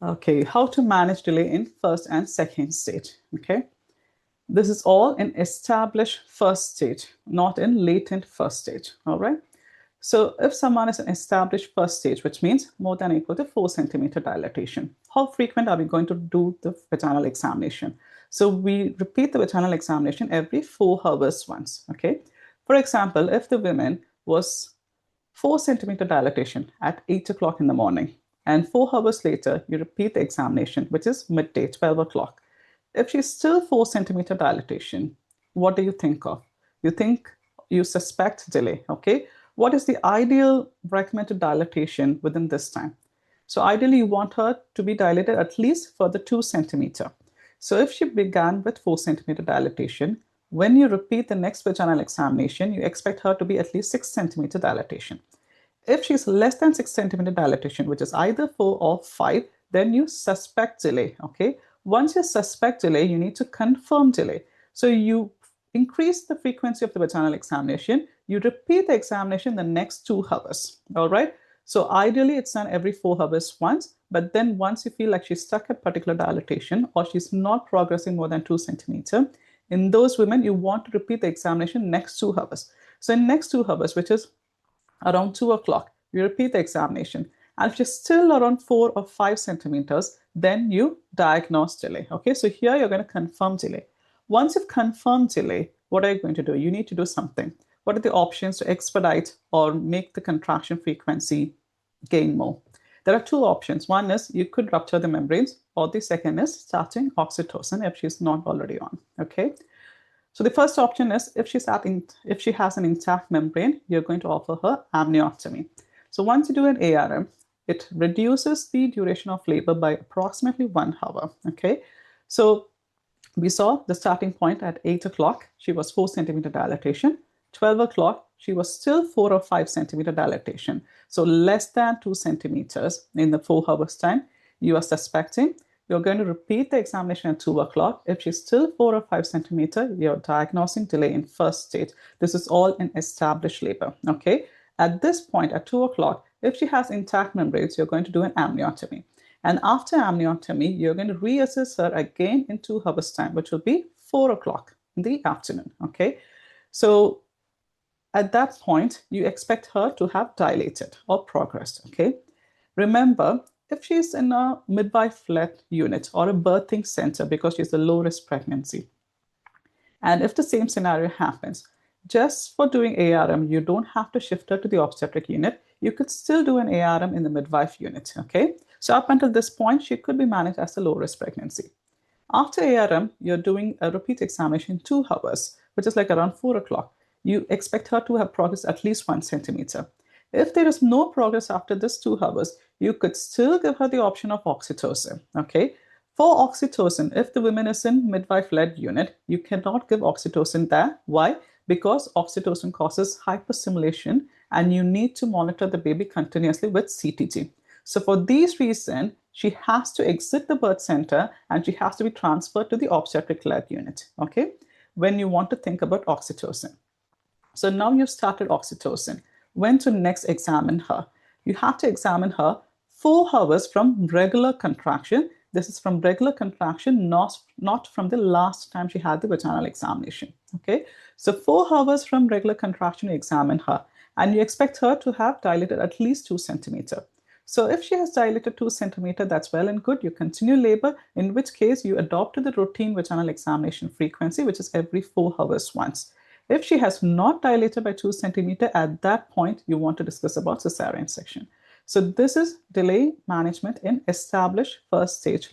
Okay, how to manage delay in first and second stage. Okay, this is all in established first stage, not in latent first stage. All right. So if someone is in established first stage, which means more than equal to 4 centimeter dilatation, how frequent are we going to do the vaginal examination? So we repeat the vaginal examination every 4 hours once. Okay. For example, if the woman was 4 centimeter dilatation at 8 o'clock in the morning, and 4 hours later, you repeat the examination, which is midday, 12 o'clock. If she's still 4 centimeter dilatation, what do you think of? You suspect delay, okay? What is the ideal recommended dilatation within this time? So ideally, you want her to be dilated at least for the 2 centimeter. So if she began with 4 centimeter dilatation, when you repeat the next vaginal examination, you expect her to be at least 6 centimeter dilatation. If she's less than 6 centimeter dilatation, which is either 4 or 5, then you suspect delay, okay? Once you suspect delay, you need to confirm delay. So you increase the frequency of the vaginal examination. You repeat the examination the next 2 hours, all right? So ideally, it's done every 4 hours once, but then once you feel like she's stuck at particular dilatation or she's not progressing more than 2 centimeter, in those women, you want to repeat the examination next 2 hours. So in next 2 hours, which is around 2 o'clock, you repeat the examination. And if you're still around 4 or 5 centimeters, then you diagnose delay. Okay, so here you're going to confirm delay. Once you've confirmed delay, what are you going to do? You need to do something. What are the options to expedite or make the contraction frequency gain more? There are 2 options. One is you could rupture the membranes, or the second is starting oxytocin if she's not already on. Okay. So the first option is if she has an intact membrane, you're going to offer her amniotomy. So once you do an ARM, it reduces the duration of labor by approximately 1 hour. Okay. So we saw the starting point at 8 o'clock, she was 4 centimeter dilatation. 12 o'clock, she was still 4 or 5 centimeter dilatation. So less than 2 centimeters in the 4 hours time, you are suspecting. You're going to repeat the examination at 2 o'clock. If she's still 4 or 5 centimeter, you're diagnosing delay in first stage. This is all in established labor, okay? At this point, at 2 o'clock, if she has intact membranes, you're going to do an amniotomy. And after amniotomy, you're going to reassess her again in 2 hours time, which will be 4 o'clock in the afternoon, okay? So at that point, you expect her to have dilated or progressed, okay? Remember, if she's in a midwife-led unit or a birthing center because she's a low-risk pregnancy, and if the same scenario happens, just for doing ARM, you don't have to shift her to the obstetric unit. You could still do an ARM in the midwife unit, okay? So up until this point, she could be managed as a low-risk pregnancy. After ARM, you're doing a repeat examination in 2 hours, which is like around 4 o'clock. You expect her to have progressed at least 1 centimeter. If there is no progress after this 2 hours, you could still give her the option of oxytocin, okay? For oxytocin, if the woman is in midwife-led unit, you cannot give oxytocin there. Why? Because oxytocin causes hyperstimulation and you need to monitor the baby continuously with CTG. So for these reasons, she has to exit the birth center and she has to be transferred to the obstetric-led unit, okay? When you want to think about oxytocin. So now you've started oxytocin. When to next examine her? You have to examine her 4 hours from regular contraction. This is from regular contraction, not from the last time she had the vaginal examination. Okay, so 4 hours from regular contraction, you examine her, and you expect her to have dilated at least 2 centimeter. So if she has dilated 2 centimeter, that's well and good. You continue labor, in which case you adopt to the routine vaginal examination frequency, which is every 4 hours once. If she has not dilated by 2 centimeter, at that point, you want to discuss about cesarean section. So this is delay management in established first stage labor.